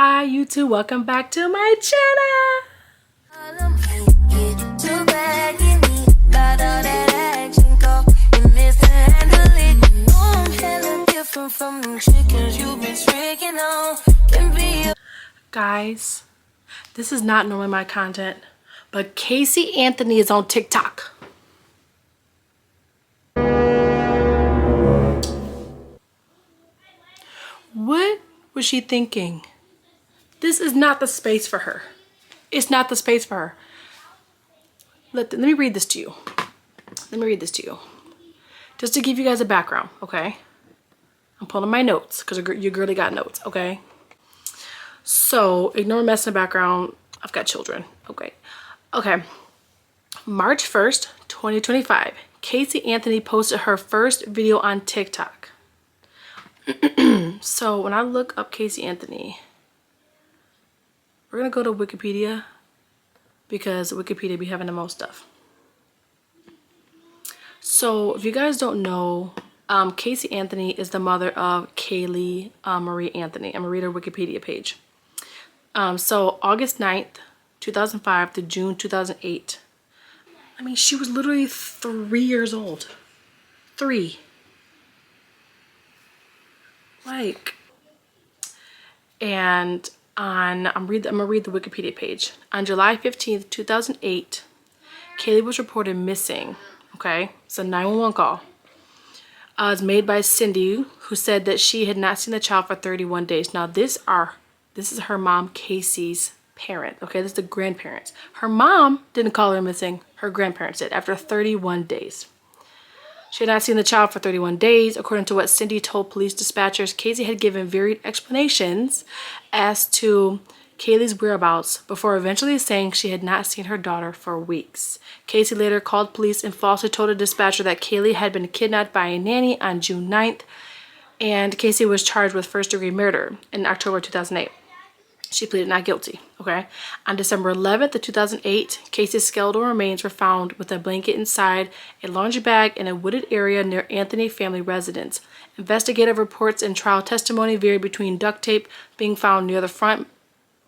Hi YouTube, welcome back to my channel. Guys, this is not normally my content, but Casey Anthony is on TikTok. What was she thinking? This is not the space for her. It's not the space for her. Let me read this to you. Let me read this to you. Just to give you guys a background, okay? I'm pulling my notes because your girlie got notes, okay? So, ignore mess in the background. I've got children, okay? Okay. March 1st, 2025, Casey Anthony posted her first video on TikTok. So, when I look up Casey Anthony, we're gonna go to Wikipedia because Wikipedia be having the most stuff. So, if you guys don't know, Casey Anthony is the mother of Kaylee Marie Anthony. I'm gonna read her Wikipedia page. So, August 9th, 2005 to June 2008. I mean, she was literally 3 years old. 3. Like, and I'm gonna read the Wikipedia page. On July 15th, 2008, Kaylee was reported missing. Okay, it's a 911 call. It was made by Cindy, who said that she had not seen the child for 31 days. Now, this is her mom, Casey's parent. Okay, this is the grandparents. Her mom didn't call her missing. Her grandparents did after 31 days. She had not seen the child for 31 days. According to what Cindy told police dispatchers, Casey had given varied explanations as to Kaylee's whereabouts before eventually saying she had not seen her daughter for weeks. Casey later called police and falsely told a dispatcher that Kaylee had been kidnapped by a nanny on June 9th, and Casey was charged with first-degree murder in October 2008. She pleaded not guilty, okay? On December 11th of 2008, Casey's skeletal remains were found with a blanket inside a laundry bag in a wooded area near Anthony family residence. Investigative reports and trial testimony varied between duct tape being found near the front,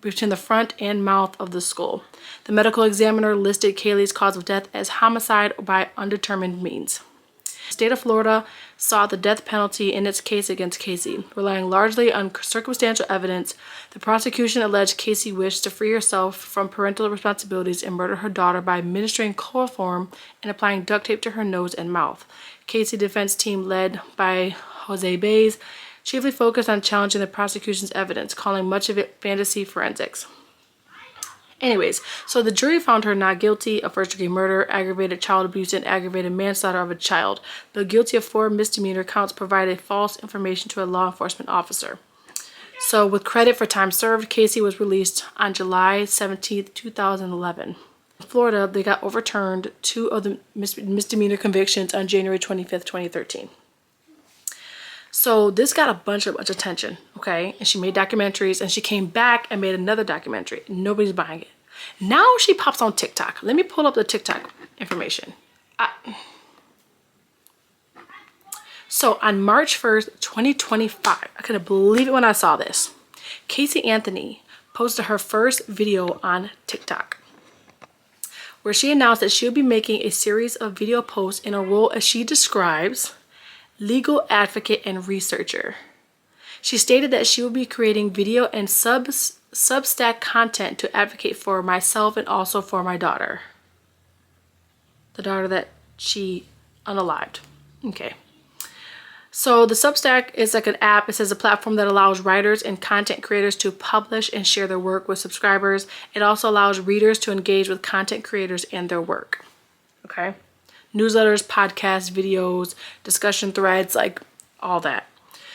between the front and mouth of the skull. The medical examiner listed Kaylee's cause of death as homicide by undetermined means. The state of Florida saw the death penalty in its case against Casey. Relying largely on circumstantial evidence, the prosecution alleged Casey wished to free herself from parental responsibilities and murder her daughter by administering chloroform and applying duct tape to her nose and mouth. Casey defense team, led by Jose Baez, chiefly focused on challenging the prosecution's evidence, calling much of it fantasy forensics. Anyways, so the jury found her not guilty of first-degree murder, aggravated child abuse, and aggravated manslaughter of a child, but guilty of 4 misdemeanor counts provided false information to a law enforcement officer. So with credit for time served, Casey was released on July 17th, 2011. In Florida, they got overturned 2 of the misdemeanor convictions on January 25th, 2013. So this got a bunch of attention, okay? And she made documentaries, and she came back and made another documentary. Nobody's buying it. Now she pops on TikTok. Let me pull up the TikTok information. So on March 1st, 2025, I couldn't believe it when I saw this. Casey Anthony posted her first video on TikTok, where she announced that she would be making a series of video posts in a role, as she describes, legal advocate and researcher. She stated that she will be creating video and Substack content to advocate for myself and also for my daughter. The daughter that she unalived. Okay. So the Substack is like an app. It says a platform that allows writers and content creators to publish and share their work with subscribers. It also allows readers to engage with content creators and their work. Okay. Newsletters, podcasts, videos, discussion threads, like all that.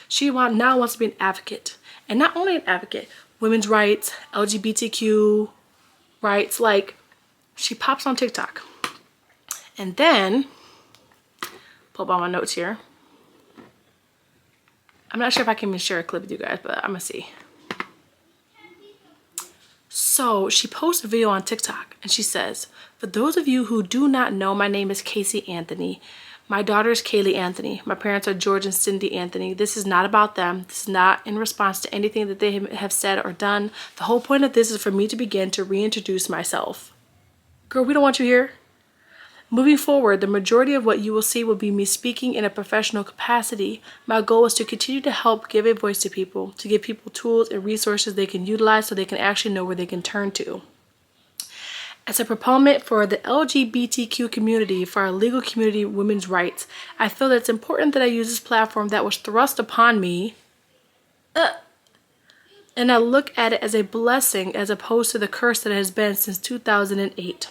She now wants to be an advocate. And not only an advocate, women's rights, LGBTQ rights, like she pops on TikTok. And then, pull up all my notes here. I'm not sure if I can even share a clip with you guys, but I'm gonna see. So she posts a video on TikTok and she says, "For those of you who do not know, my name is Casey Anthony. My daughter is Kaylee Anthony. My parents are George and Cindy Anthony. This is not about them. This is not in response to anything that they have said or done. The whole point of this is for me to begin to reintroduce myself. Girl, we don't want you here. Moving forward, the majority of what you will see will be me speaking in a professional capacity. My goal is to continue to help give a voice to people, to give people tools and resources they can utilize so they can actually know where they can turn to. As a proponent for the LGBTQ community, for our legal community, women's rights, I feel that it's important that I use this platform that was thrust upon me, and I look at it as a blessing as opposed to the curse that it has been since 2008.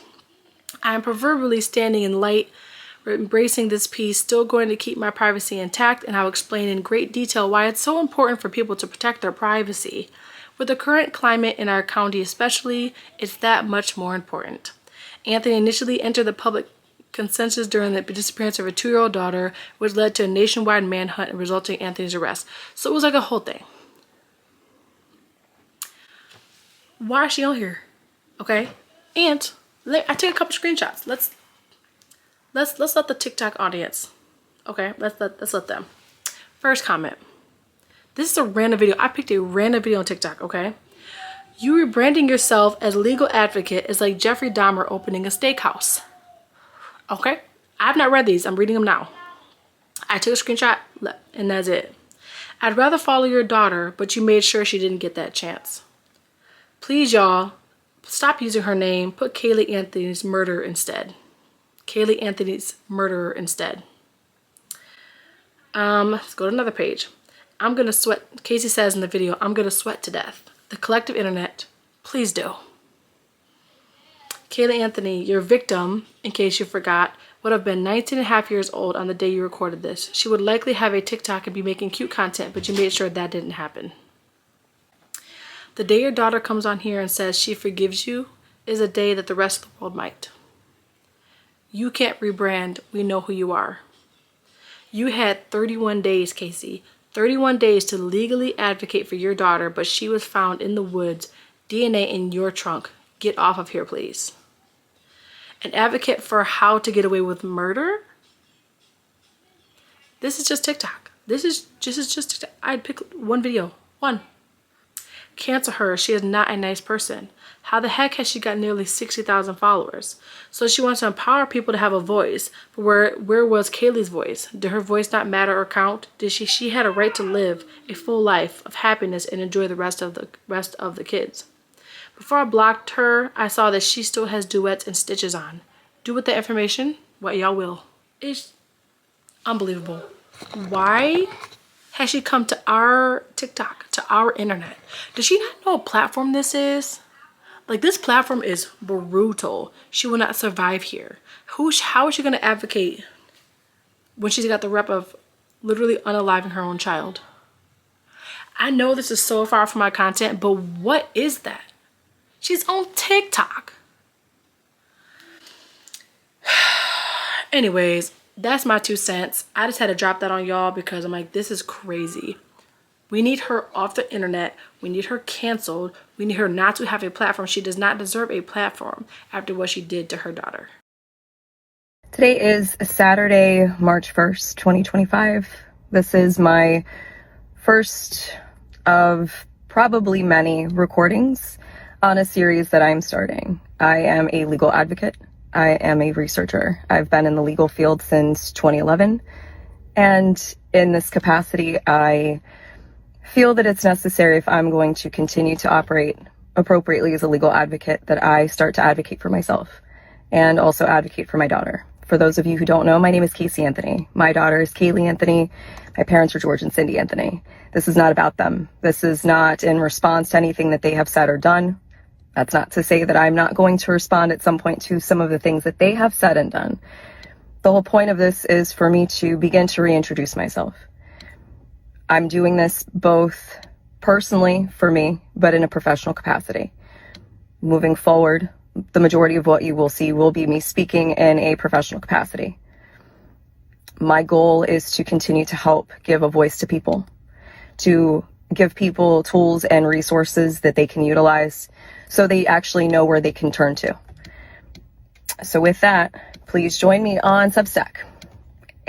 I am proverbially standing in light, embracing this piece, still going to keep my privacy intact, and I'll explain in great detail why it's so important for people to protect their privacy. With the current climate in our county especially, it's that much more important. Anthony initially entered the public consensus during the disappearance of a 2-year-old daughter, which led to a nationwide manhunt and resulting in Anthony's arrest. So it was like a whole thing. Why is she on here? Okay, and I took a couple screenshots. Let's let the TikTok audience. Okay, let's let them. First comment. This is a random video. I picked a random video on TikTok. Okay, you rebranding yourself as legal advocate is like Jeffrey Dahmer opening a steakhouse. Okay, I've not read these. I'm reading them now. I took a screenshot and that's it. I'd rather follow your daughter, but you made sure she didn't get that chance. Please, y'all. Stop using her name. Put Kaylee Anthony's murderer instead. Kaylee Anthony's murderer instead. Let's go to another page. I'm gonna sweat. Casey says in the video, I'm gonna sweat to death. The collective internet, please do. Kaylee Anthony, your victim, in case you forgot, would have been 19 and a half years old on the day you recorded this. She would likely have a TikTok and be making cute content, but you made sure that didn't happen. The day your daughter comes on here and says she forgives you is a day that the rest of the world might. You can't rebrand. We know who you are. You had 31 days, Casey. 31 days to legally advocate for your daughter, but she was found in the woods, DNA in your trunk. Get off of here, please. An advocate for how to get away with murder? This is just TikTok. This is just TikTok. I'd pick one video. One. Cancel her. She is not a nice person. How the heck has she got nearly 60,000 followers? So she wants to empower people to have a voice. But where was Kaylee's voice? Did her voice not matter or count? Did she had a right to live a full life of happiness and enjoy the rest of the kids. Before I blocked her, I saw that she still has duets and stitches on. Do with that information what y'all will. It's unbelievable. Why has she come to our TikTok, to our internet? Does she not know what platform this is? Like, this platform is brutal. She will not survive here. How is she going to advocate when she's got the rep of literally unaliving her own child? I know this is so far from my content, but what is that? She's on TikTok. Anyways, that's my 2 cents. I just had to drop that on y'all because I'm like, this is crazy. We need her off the internet. We need her canceled. We need her not to have a platform. She does not deserve a platform after what she did to her daughter. Today is Saturday, March 1st, 2025. This is my first of probably many recordings on a series that I'm starting. I am a legal advocate. I am a researcher. I've been in the legal field since 2011. And in this capacity, I feel that it's necessary, if I'm going to continue to operate appropriately as a legal advocate, that I start to advocate for myself and also advocate for my daughter. For those of you who don't know, my name is Casey Anthony. My daughter is Kaylee Anthony. My parents are George and Cindy Anthony. This is not about them. This is not in response to anything that they have said or done. That's not to say that I'm not going to respond at some point to some of the things that they have said and done. The whole point of this is for me to begin to reintroduce myself. I'm doing this both personally for me, but in a professional capacity. Moving forward, the majority of what you will see will be me speaking in a professional capacity. My goal is to continue to help give a voice to people, to give people tools and resources that they can utilize so they actually know where they can turn to. So with that, please join me on Substack.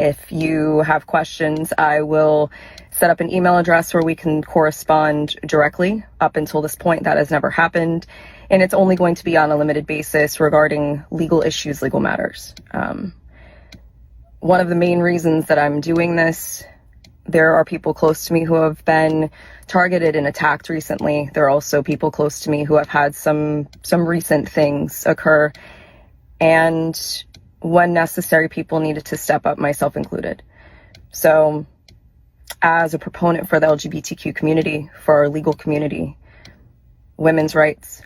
If you have questions, I will set up an email address where we can correspond directly. Up until this point, that has never happened. And it's only going to be on a limited basis regarding legal issues, legal matters. One of the main reasons that I'm doing this, there are people close to me who have been targeted and attacked recently. There are also people close to me who have had some recent things occur. And when necessary, people needed to step up, myself included. So as a proponent for the LGBTQ community, for our legal community, women's rights,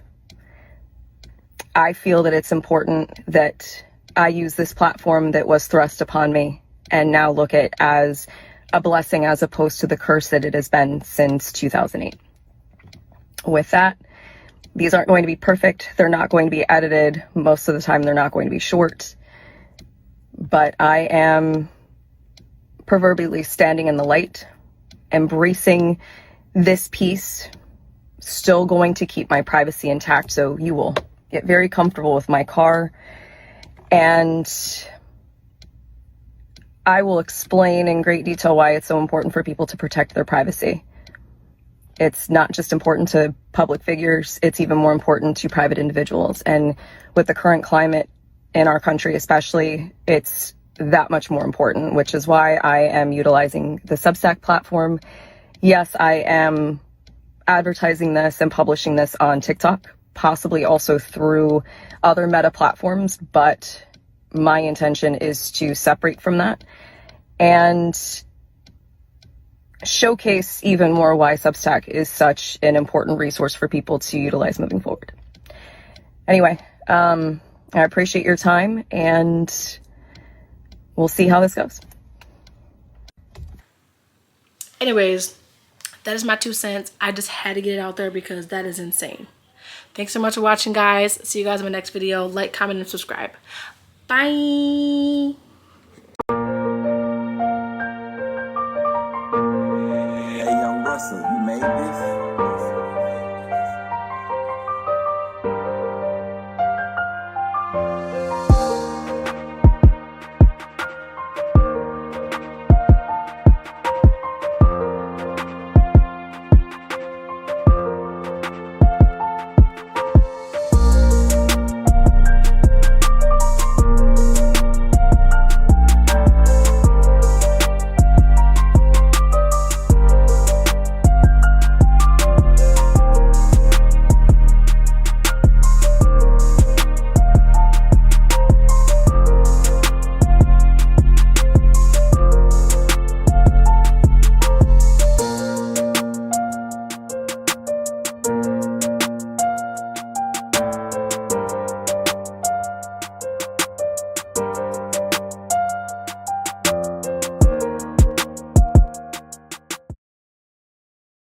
I feel that it's important that I use this platform that was thrust upon me and now look at as a blessing as opposed to the curse that it has been since 2008. With that, these aren't going to be perfect. They're not going to be edited. Most of the time, they're not going to be short. But I am proverbially standing in the light, embracing this piece, still going to keep my privacy intact. So you will get very comfortable with my car. And I will explain in great detail why it's so important for people to protect their privacy. It's not just important to public figures, it's even more important to private individuals. And with the current climate in our country especially, it's that much more important, which is why I am utilizing the Substack platform. Yes, I am advertising this and publishing this on TikTok, possibly also through other meta platforms, but my intention is to separate from that and showcase even more why Substack is such an important resource for people to utilize moving forward. Anyway, I appreciate your time and we'll see how this goes. Anyways, that is my 2 cents. I just had to get it out there because that is insane. Thanks so much for watching, guys. See you guys in my next video. Like, comment, and subscribe. Bye. Hey, Young Russell, you made this?